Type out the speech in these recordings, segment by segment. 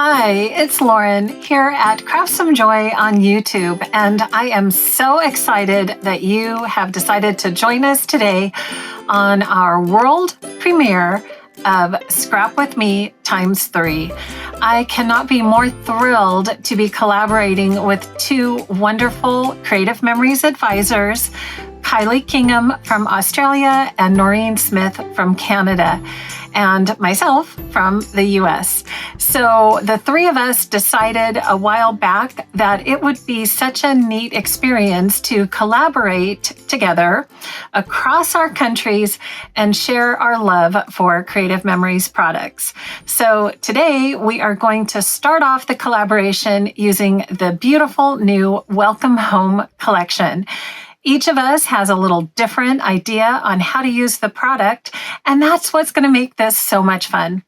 Hi, it's Lauren here at Craft Some Joy on YouTube, and I am so excited that you have decided to join us today on our world premiere of Scrap With Me ×3. I cannot be more thrilled to be collaborating with two wonderful Creative Memories advisors, Kylie Kingham from Australia and Noreen Smith from Canada, and myself from the US. So the three of us decided a while back that it would be such a neat experience to collaborate together across our countries and share our love for Creative Memories products. So today we are going to start off the collaboration using the beautiful new Welcome Home collection. Each of us has a little different idea on how to use the product, and that's what's going to make this so much fun.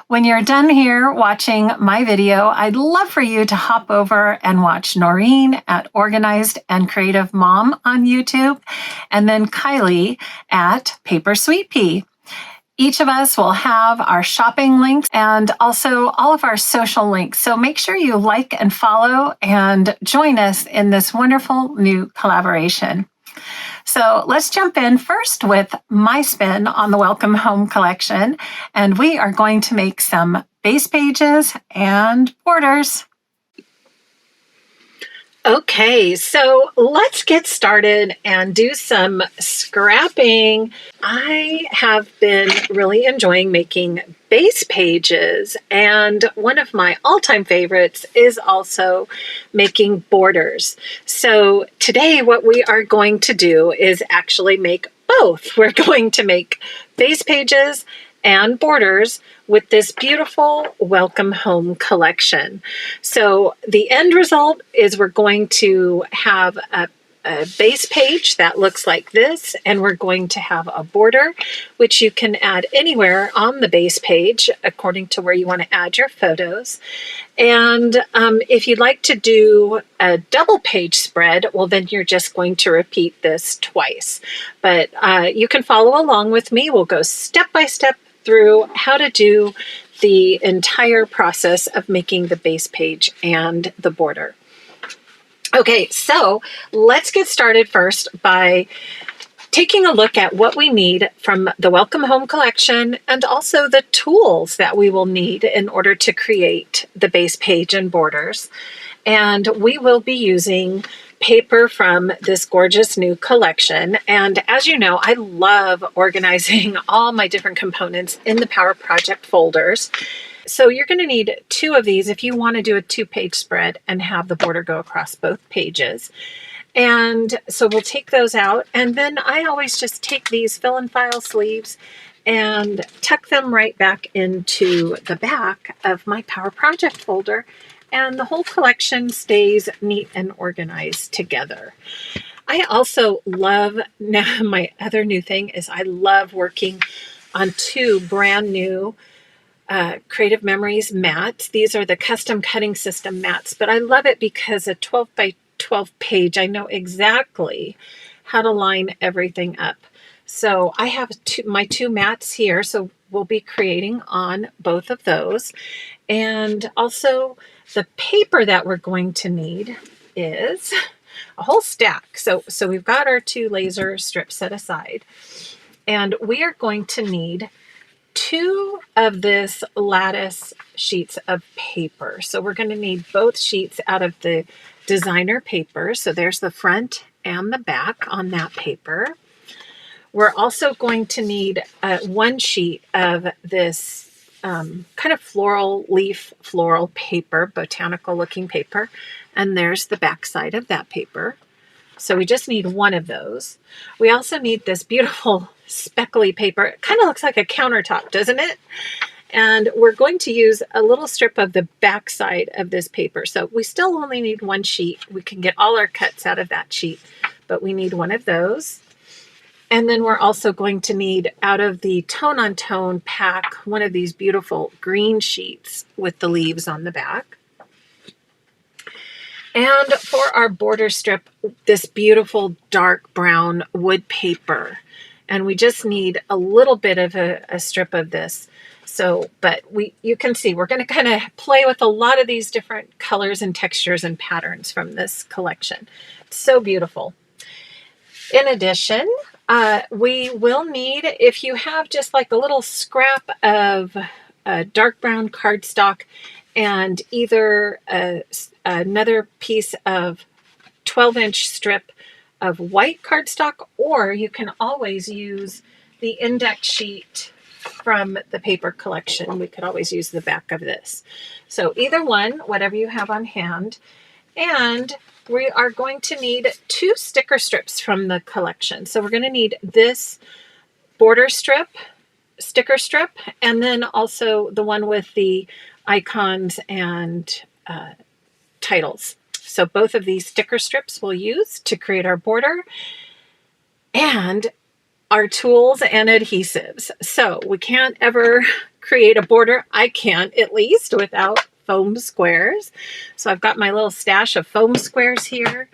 When you're done here watching my video, I'd love for you to hop over and watch Noreen at Organized and Creative Mom on YouTube, and then Kylie at Paper Sweet Pea. Each of us will have our shopping links and also all of our social links. So make sure you like and follow and join us in this wonderful new collaboration. So let's jump in first with my spin on the Welcome Home collection. And we are going to make some base pages and borders. Okay, so let's get started and do some scrapping. I have been really enjoying making base pages, and one of my all-time favorites is also making borders. So today what we are going to do is actually make both. We're going to make base pages and borders with this beautiful Welcome Home collection. So the end result is we're going to have a base page that looks like this, and we're going to have a border, which you can add anywhere on the base page according to where you want to add your photos. And if you'd like to do a double page spread, well, then you're just going to repeat this twice. But you can follow along with me. We'll go step by step through how to do the entire process of making the base page and the border. Okay, so let's get started first by taking a look at what we need from the Welcome Home collection and also the tools that we will need in order to create the base page and borders. And we will be using paper from this gorgeous new collection. And as you know, I love organizing all my different components in the Power Project folders. So you're going to need two of these if you want to do a 2-page spread and have the border go across both pages. And so we'll take those out. And then I always just take these fill and file sleeves and tuck them right back into the back of my Power Project folder. And the whole collection stays neat and organized together. I also love, now my other new thing is I love working on two brand new Creative Memories mats. These are the custom cutting system mats, but I love it because a 12 by 12 page, I know exactly how to line everything up. So I have my two mats here, so we'll be creating on both of those. And also the paper that we're going to need is a whole stack. So we've got our 2 laser strips set aside, and we are going to need 2 of this lattice sheets of paper. So we're going to need both sheets out of the designer paper. So there's the front and the back on that paper. We're also going to need 1 sheet of this kind of floral paper, botanical looking paper. And there's the back side of that paper. So we just need 1 of those. We also need this beautiful speckly paper. It kind of looks like a countertop, doesn't it? And we're going to use a little strip of the back side of this paper. So we still only need 1 sheet. We can get all our cuts out of that sheet, but we need 1 of those. And then we're also going to need, out of the Tone on Tone pack, 1 of these beautiful green sheets with the leaves on the back. And for our border strip, this beautiful dark brown wood paper. And we just need a little bit of a strip of this. So, but you can see we're going to kind of play with a lot of these different colors and textures and patterns from this collection. It's so beautiful. In addition, we will need, if you have just like a little scrap of dark brown cardstock and either another piece of 12-inch strip of white cardstock, or you can always use the index sheet from the paper collection. We could always use the back of this. So either one, whatever you have on hand. And we are going to need 2 sticker strips from the collection. So we're going to need this border strip, sticker strip, and then also the one with the icons and titles. So both of these sticker strips we'll use to create our border and our tools and adhesives. So we can't ever create a border, I can't at least, without foam squares. So I've got my little stash of foam squares here.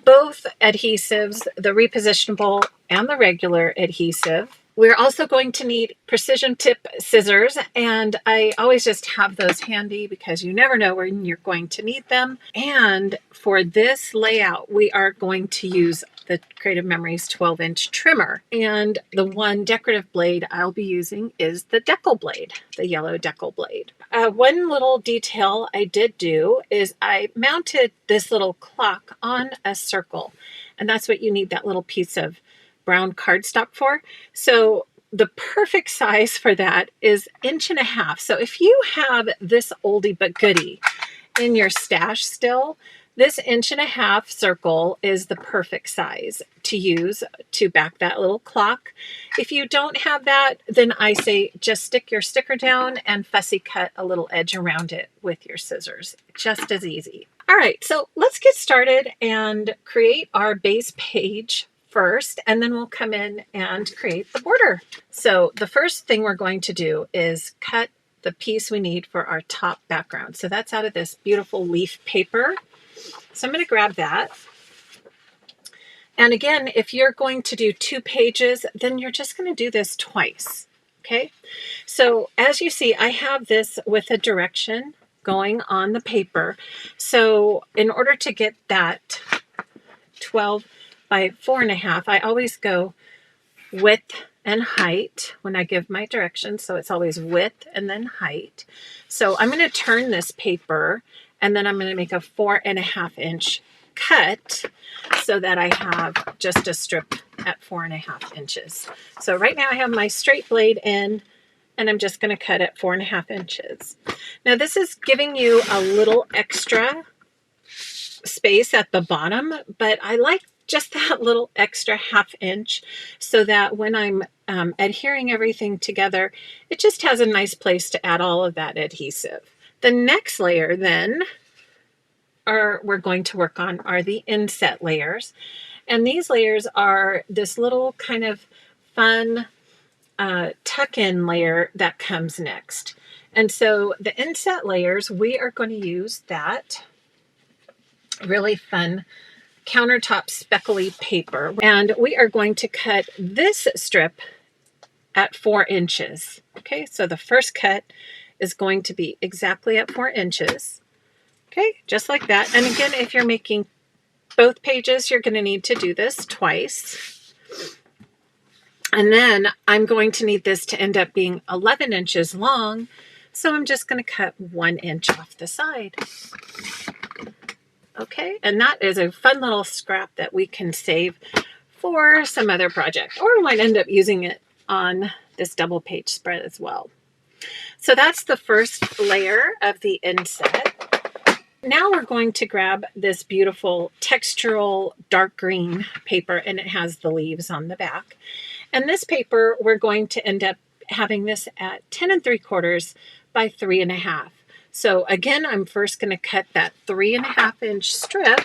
Both adhesives, the repositionable and the regular adhesive. We're also going to need precision tip scissors, and I always just have those handy because you never know when you're going to need them. And for this layout, we are going to use the Creative Memories 12-inch trimmer. And the one decorative blade I'll be using is the decal blade, the yellow decal blade. One little detail I did do is I mounted this little clock on a circle, and that's what you need that little piece of brown cardstock for. So the perfect size for that is 1.5 inches. So if you have this oldie but goodie in your stash still, this 1.5 inch circle is the perfect size to use to back that little clock. If you don't have that, then I say just stick your sticker down and fussy cut a little edge around it with your scissors. Just as easy. All right, so let's get started and create our base page first, and then we'll come in and create the border. So the first thing we're going to do is cut the piece we need for our top background. So that's out of this beautiful leaf paper. So I'm going to grab that. And again, if you're going to do 2 pages, then you're just going to do this twice. Okay. So as you see, I have this with a direction going on the paper. So in order to get that 12 by 4.5, I always go width and height when I give my directions. So it's always width and then height. So I'm going to turn this paper, and then I'm going to make a 4.5 inch cut so that I have just a strip at 4.5 inches. So right now I have my straight blade in, and I'm just going to cut at 4.5 inches. Now this is giving you a little extra space at the bottom, but I like just that little extra 1/2 inch so that when I'm adhering everything together, it just has a nice place to add all of that adhesive. The next layer then we're going to work on are the inset layers. And these layers are this little kind of fun tuck-in layer that comes next. And so the inset layers, we are going to use that really fun countertop speckly paper, and we are going to cut this strip at 4 inches. Okay, so the first cut is going to be exactly at 4 inches. Okay, just like that. And again, if you're making both pages, you're going to need to do this twice. And then I'm going to need this to end up being 11 inches long, so I'm just going to cut 1 inch off the side. Okay, and that is a fun little scrap that we can save for some other project, or we might end up using it on this double page spread as well. So that's the first layer of the inset. Now we're going to grab this beautiful textural dark green paper, and it has the leaves on the back. And this paper, we're going to end up having this at 10 3/4 by 3.5. So again, I'm first going to cut that 3.5 inch strip.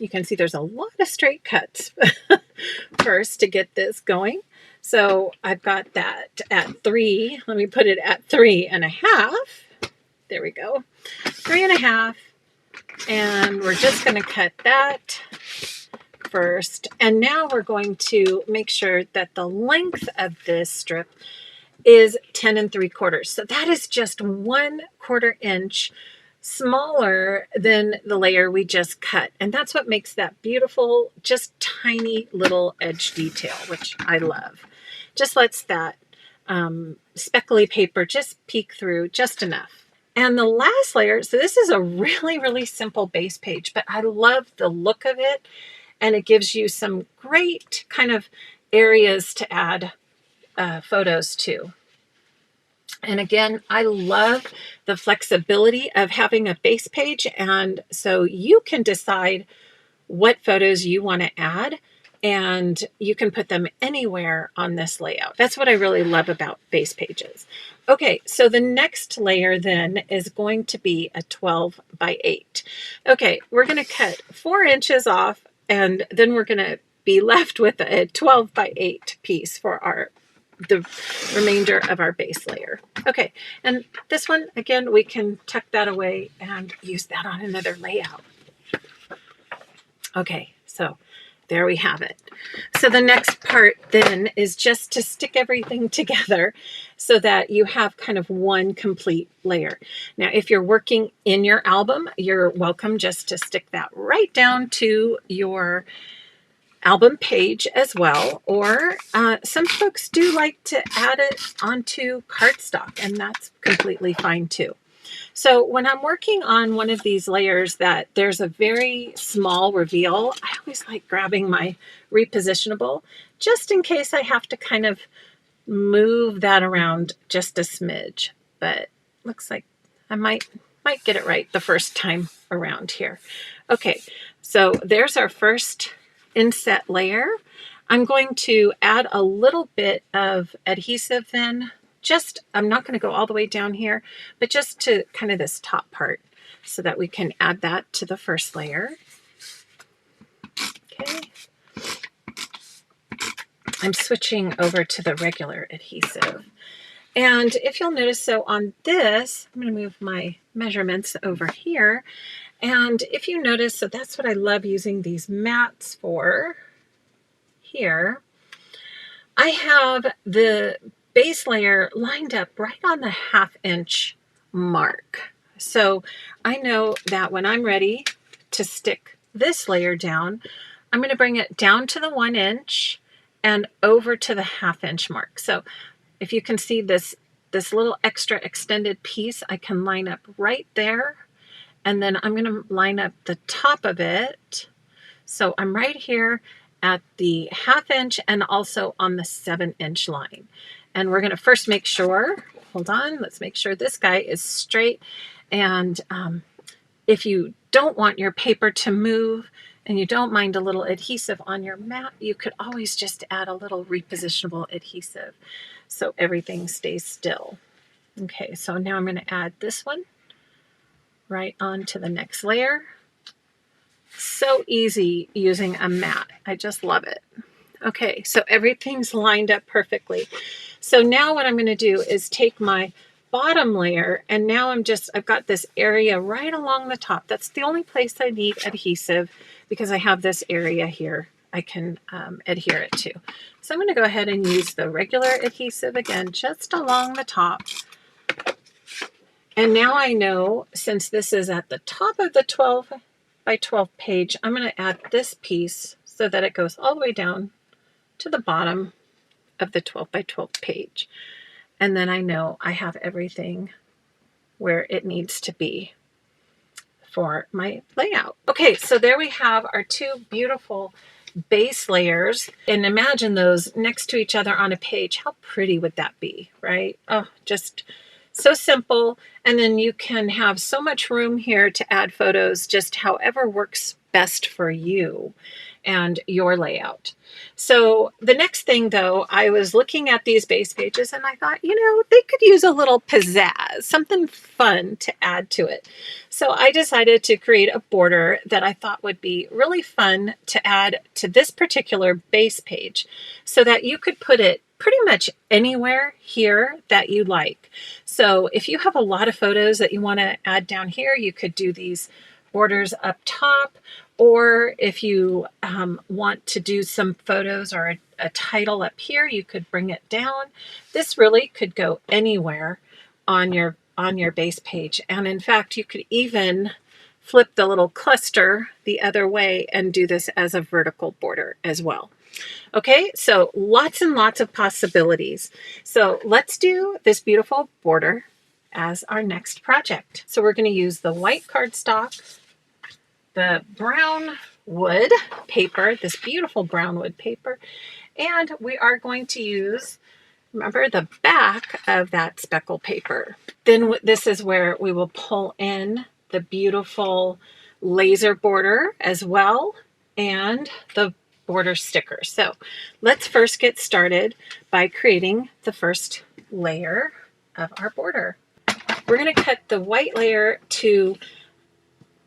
You can see there's a lot of straight cuts first to get this going. So I've got that at 3. Let me put it at 3.5. There we go. 3.5. And we're just going to cut that first. And now we're going to make sure that the length of this strip is 10 3/4. So that is just 1/4 inch smaller than the layer we just cut. And that's what makes that beautiful, just tiny little edge detail, which I love. Just lets that speckly paper just peek through just enough. And the last layer, so this is a really, really simple base page, but I love the look of it. And it gives you some great kind of areas to add photos to. And again, I love the flexibility of having a base page. And so you can decide what photos you want to add, and you can put them anywhere on this layout. That's what I really love about base pages. Okay, so the next layer then is going to be a 12 by 8. Okay, we're going to cut 4 inches off, and then we're going to be left with a 12 by 8 piece for the remainder of our base layer. Okay, and this one, again, we can tuck that away and use that on another layout. Okay, so there we have it. So the next part then is just to stick everything together so that you have kind of one complete layer. Now, if you're working in your album, you're welcome just to stick that right down to your album page as well, or some folks do like to add it onto cardstock, and that's completely fine too. So when I'm working on one of these layers that there's a very small reveal, I always like grabbing my repositionable just in case I have to kind of move that around just a smidge, but looks like I might get it right the first time around here. Okay, so there's our first inset layer. I'm going to add a little bit of adhesive then. I'm not going to go all the way down here, but just to kind of this top part so that we can add that to the first layer. Okay. I'm switching over to the regular adhesive. And if you'll notice, so on this, I'm going to move my measurements over here. And if you notice, so that's what I love using these mats for here. I have the base layer lined up right on the 1/2 inch mark. So I know that when I'm ready to stick this layer down, I'm going to bring it down to the 1 inch and over to the 1/2 inch mark. So if you can see this little extra extended piece, I can line up right there. And then I'm going to line up the top of it. So I'm right here at the 1/2 inch and also on the 7 inch line. And we're going to first make sure, hold on, let's make sure this guy is straight. And if you don't want your paper to move and you don't mind a little adhesive on your mat, you could always just add a little repositionable adhesive so everything stays still. Okay, so now I'm going to add this one right onto the next layer. So easy using a mat. I just love it. Okay, so everything's lined up perfectly. So now what I'm going to do is take my bottom layer, and now I've got this area right along the top. That's the only place I need adhesive because I have this area here I can adhere it to. So I'm going to go ahead and use the regular adhesive again, just along the top. And now I know, since this is at the top of the 12 by 12 page, I'm going to add this piece so that it goes all the way down to the bottom of the 12 by 12 page. And then I know I have everything where it needs to be for my layout. Okay, so there we have our two beautiful base layers. And imagine those next to each other on a page. How pretty would that be, right? Oh, just so simple. And then you can have so much room here to add photos, just however works best for you and your layout. So the next thing though, I was looking at these base pages and I thought, they could use a little pizzazz, something fun to add to it. So I decided to create a border that I thought would be really fun to add to this particular base page so that you could put it pretty much anywhere here that you like. So if you have a lot of photos that you want to add down here, you could do these borders up top. Or if you want to do some photos or a title up here, you could bring it down. This really could go anywhere on your base page. And in fact, you could even flip the little cluster the other way and do this as a vertical border as well. Okay, so lots and lots of possibilities. So let's do this beautiful border as our next project. So we're going to use the white cardstock, the brown wood paper, this beautiful brown wood paper, and we are going to use, remember, the back of that speckle paper. Then this is where we will pull in the beautiful laser border as well, and the border sticker. So let's first get started by creating the first layer of our border. We're going to cut the white layer to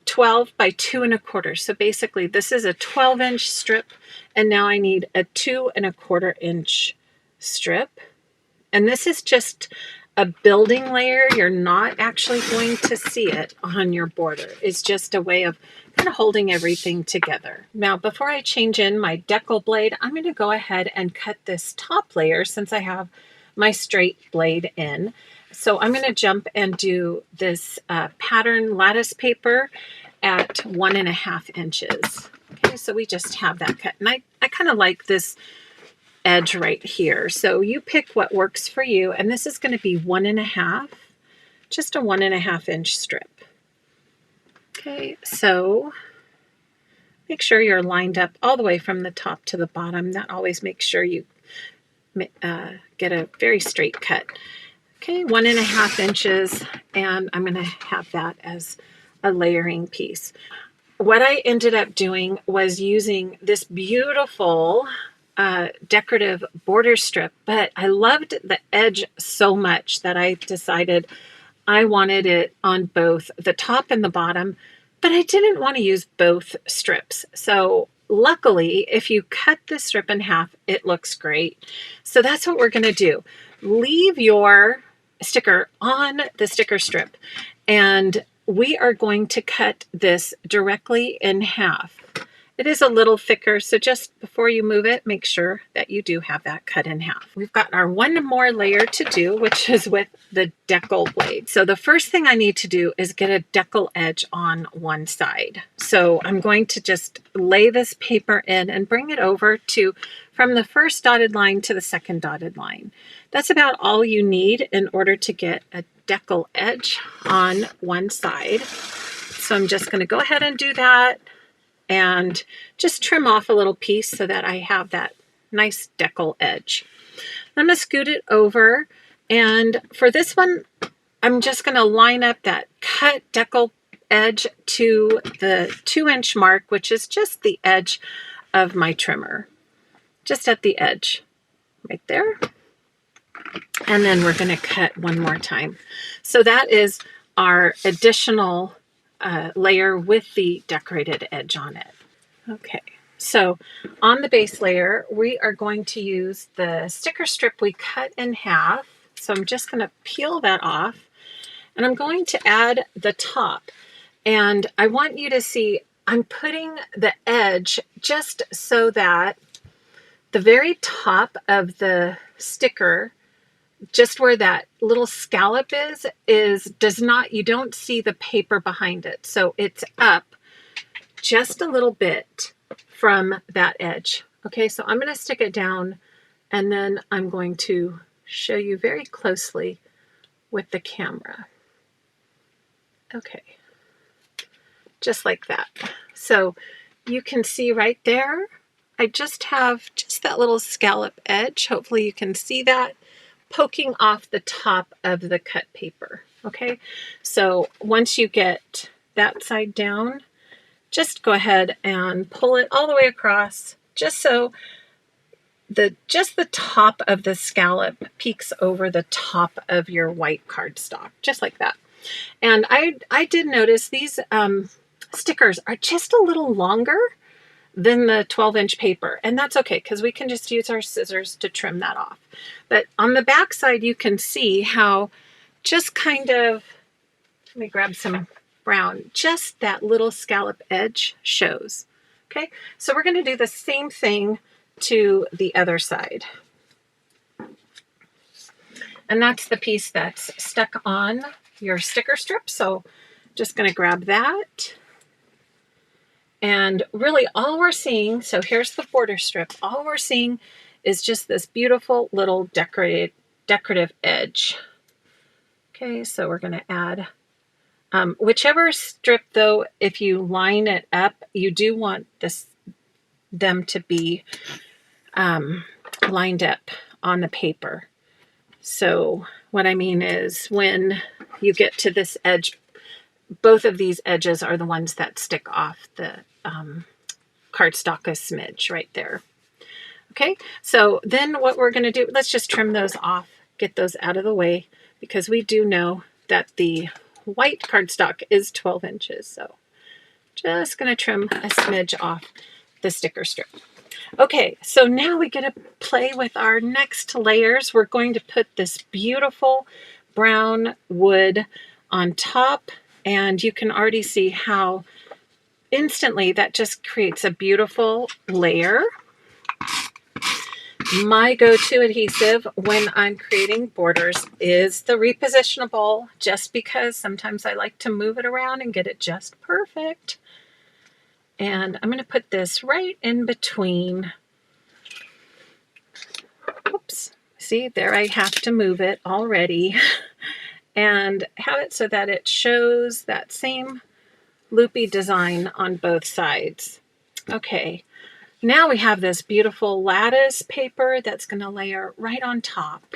12 by 2 1/4. So basically this is a 12-inch strip, and now I need a 2 1/4 inch strip. And this is just a building layer. You're not actually going to see it on your border. It's just a way of kind of holding everything together. Now, before I change in my decal blade, I'm going to go ahead and cut this top layer since I have my straight blade in. So I'm going to jump and do this pattern lattice paper at 1.5 inches. Okay, so we just have that cut. And I kind of like this edge right here. So you pick what works for you. And this is going to be 1.5, just a 1.5 inch strip. Okay, so make sure you're lined up all the way from the top to the bottom. That always makes sure you get a very straight cut. Okay, 1.5 inches, and I'm going to have that as a layering piece. What I ended up doing was using this beautiful decorative border strip, but I loved the edge so much that I decided I wanted it on both the top and the bottom, but I didn't want to use both strips. So luckily, if you cut the strip in half, it looks great. So that's what we're going to do. Leave your sticker on the sticker strip, and we are going to cut this directly in half. It is a little thicker, so just before you move it, make sure that you do have that cut in half. We've got our one more layer to do, which is with the decal blade. So the first thing I need to do is get a decal edge on one side. So I'm going to just lay this paper in and bring it over to from the first dotted line to the second dotted line. That's about all you need in order to get a decal edge on one side. So I'm just going to go ahead and do that and just trim off a little piece so that I have that nice decal edge. I'm going to scoot it over, and for this one, I'm just going to line up that cut decal edge to the 2-inch mark, which is just the edge of my trimmer, just at the edge, right there. And then we're going to cut one more time. So that is our additional layer with the decorated edge on it. Okay, so on the base layer, we are going to use the sticker strip we cut in half. So I'm just going to peel that off, and I'm going to add the top. And I want you to see, I'm putting the edge just so that the very top of the sticker, just where that little scallop does not, you don't see the paper behind it. So it's up just a little bit from that edge. Okay, so I'm going to stick it down, and then I'm going to show you very closely with the camera. Okay, just like that. So you can see right there, I just have just that little scallop edge. Hopefully you can see that poking off the top of the cut paper. Okay, so once you get that side down, just go ahead and pull it all the way across, just so the top of the scallop peeks over the top of your white cardstock, just like that. And I did notice these stickers are just a little longer than the 12-inch paper, and that's okay because we can just use our scissors to trim that off. But on the back side, you can see how just kind of, let me grab some brown, just that little scallop edge shows. Okay, so we're going to do the same thing to the other side. And that's the piece that's stuck on your sticker strip. So just going to grab that. And really all we're seeing, so here's the border strip, all we're seeing is just this beautiful little decorative edge. Okay, so we're going to add whichever strip, though, if you line it up, you do want them to be lined up on the paper. So what I mean is when you get to this edge, both of these edges are the ones that stick off the cardstock a smidge right there. Okay, so then what we're going to do, let's just trim those off, get those out of the way, because we do know that the white cardstock is 12 inches. So just going to trim a smidge off the sticker strip. Okay, so now we get to play with our next layers. We're going to put this beautiful brown wood on top, and you can already see how instantly that just creates a beautiful layer. My go-to adhesive when I'm creating borders is the Repositionable, just because sometimes I like to move it around and get it just perfect. And I'm going to put this right in between. Oops. See, there I have to move it already. And have it so that it shows that same loopy design on both sides. Okay, now we have this beautiful lattice paper that's going to layer right on top.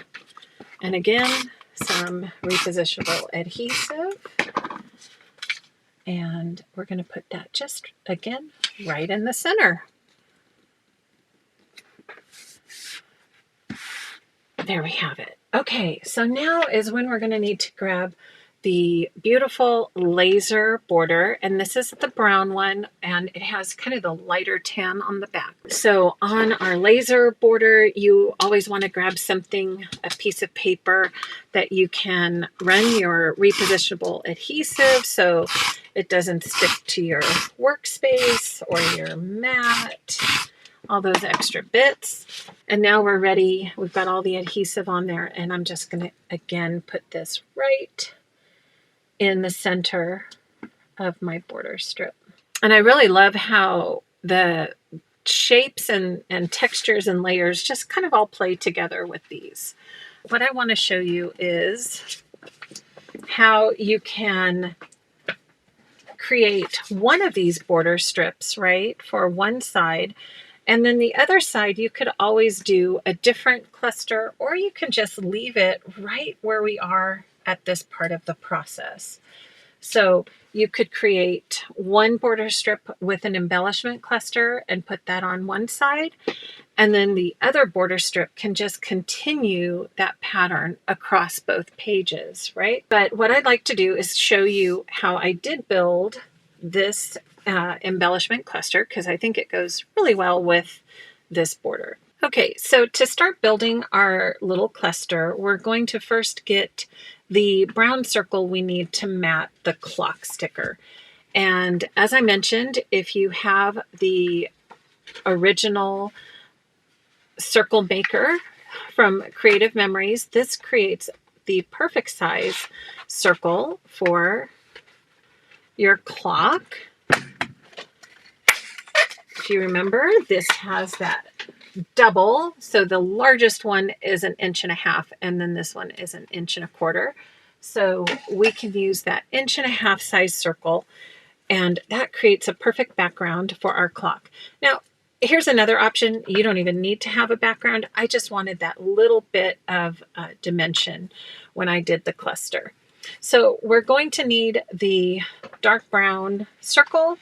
And again, some repositionable adhesive. And we're going to put that just, again, right in the center. There we have it. Okay, so now is when we're going to need to grab the beautiful laser border, and this is the brown one, and it has kind of the lighter tan on the back. So on our laser border, you always want to grab something, a piece of paper that you can run your repositionable adhesive so it doesn't stick to your workspace or your mat, all those extra bits. And now we're ready. We've got all the adhesive on there, and I'm just going to, again, put this right in the center of my border strip. And I really love how the shapes and textures and layers just kind of all play together with these. What I want to show you is how you can create one of these border strips, right, for one side. And then the other side, you could always do a different cluster, or you can just leave it right where we are at this part of the process. So you could create one border strip with an embellishment cluster and put that on one side. And then the other border strip can just continue that pattern across both pages, right? But what I'd like to do is show you how I did build this embellishment cluster, because I think it goes really well with this border. Okay, so to start building our little cluster, we're going to first get the brown circle we need to mat the clock sticker. And as I mentioned, if you have the original circle maker from Creative Memories, this creates the perfect size circle for your clock. If you remember, this has that double, so the largest one is 1.5 inches, and then this one is 1.25 inches. So we can use that 1.5 inch size circle, and that creates a perfect background for our clock. Now, here's another option. You don't even need to have a background. I just wanted that little bit of dimension when I did the cluster. So we're going to need the dark brown circle,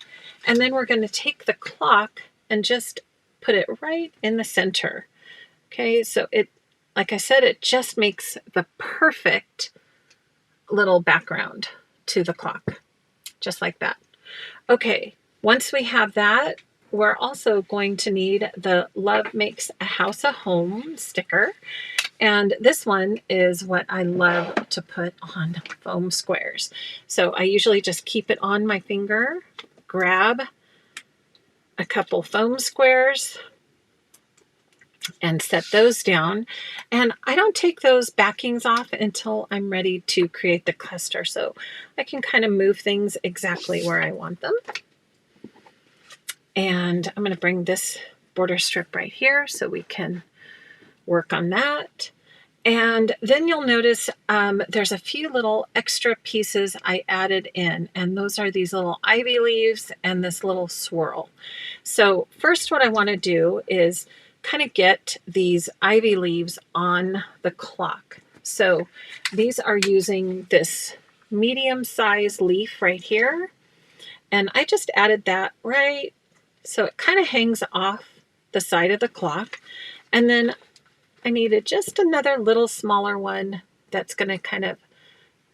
and then we're going to take the clock and just put it right in the center. Okay, so it, like I said, it just makes the perfect little background to the clock, just like that. Okay, once we have that, we're also going to need the Love Makes a House a Home sticker. And this one is what I love to put on foam squares. So I usually just keep it on my finger, grab a couple foam squares, and set those down. And I don't take those backings off until I'm ready to create the cluster. So I can kind of move things exactly where I want them. And I'm going to bring this border strip right here so we can work on that. And then you'll notice there's a few little extra pieces I added in, and those are these little ivy leaves and this little swirl. So first what I want to do is kind of get these ivy leaves on the clock. So these are using this medium-sized leaf right here, and I just added that right so it kind of hangs off the side of the clock. And then I needed just another little smaller one that's going to kind of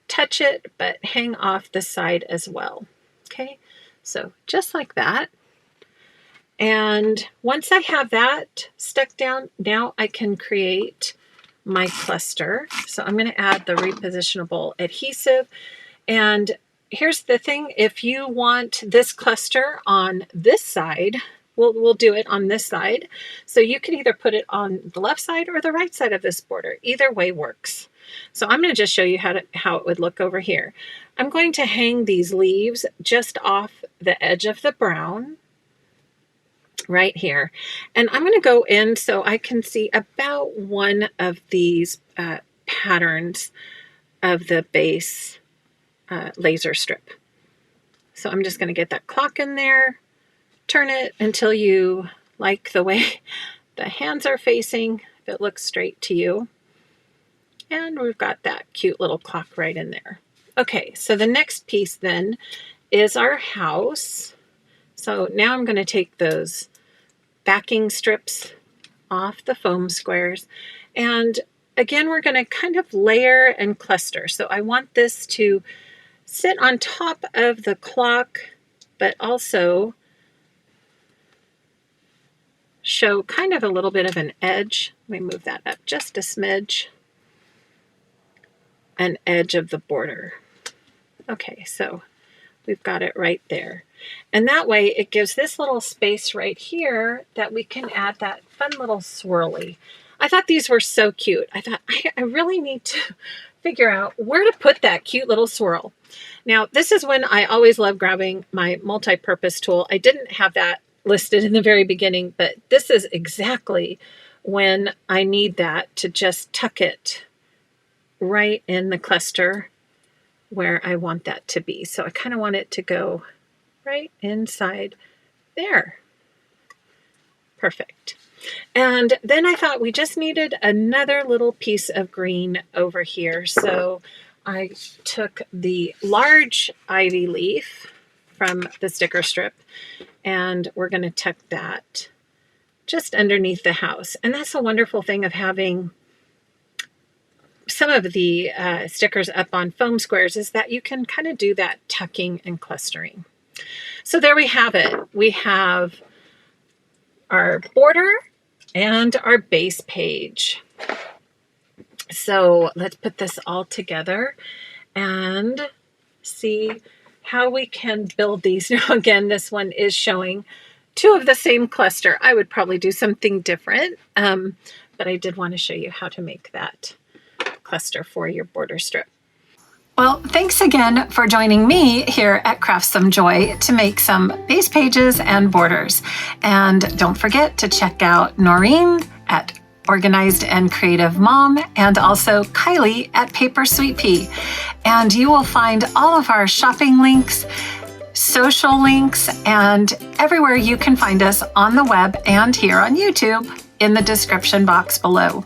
touch it but hang off the side as well. Okay, so just like that. And once I have that stuck down, now I can create my cluster. So I'm going to add the repositionable adhesive. And here's the thing, if you want this cluster on this side, we'll do it on this side. So you can either put it on the left side or the right side of this border. Either way works. So I'm going to just show you how it would look over here. I'm going to hang these leaves just off the edge of the brown right here. And I'm going to go in so I can see about one of these patterns of the base laser strip. So I'm just going to get that clock in there. Turn it until you like the way the hands are facing, if it looks straight to you. And we've got that cute little clock right in there. Okay, so the next piece then is our house. So now I'm going to take those backing strips off the foam squares. And again, we're going to kind of layer and cluster. So I want this to sit on top of the clock, but also show kind of a little bit of an edge. Let me move that up just a smidge. An edge of the border. Okay, so we've got it right there. And that way it gives this little space right here that we can add that fun little swirly. I thought these were so cute. I thought I really need to figure out where to put that cute little swirl. Now, this is when I always love grabbing my multi-purpose tool. I didn't have that listed in the very beginning, but this is exactly when I need that to just tuck it right in the cluster where I want that to be. So I kind of want it to go right inside there. Perfect. And then I thought we just needed another little piece of green over here. So I took the large ivy leaf from the sticker strip, and we're going to tuck that just underneath the house. And that's a wonderful thing of having some of the stickers up on foam squares, is that you can kind of do that tucking and clustering. So there we have it. We have our border and our base page. So let's put this all together and see how we can build these. Now again, this one is showing two of the same cluster. I would probably do something different, but I did want to show you how to make that cluster for your border strip. Well, thanks again for joining me here at Craft Some Joy to make some base pages and borders. And don't forget to check out Noreen at Organized and Creative Mom, and also Kylie at Paper Sweet Pea. And you will find all of our shopping links, social links, and everywhere you can find us on the web and here on YouTube in the description box below.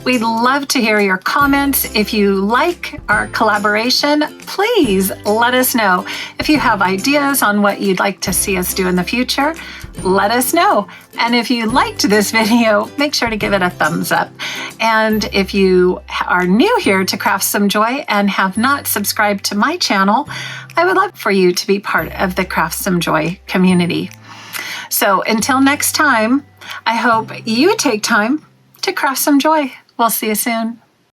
We'd love to hear your comments. If you like our collaboration, please let us know. If you have ideas on what you'd like to see us do in the future, let us know. And if you liked this video, make sure to give it a thumbs up. And if you are new here to Craft Some Joy and have not subscribed to my channel, I would love for you to be part of the Craft Some Joy community. So until next time, I hope you take time to craft some joy. We'll see you soon.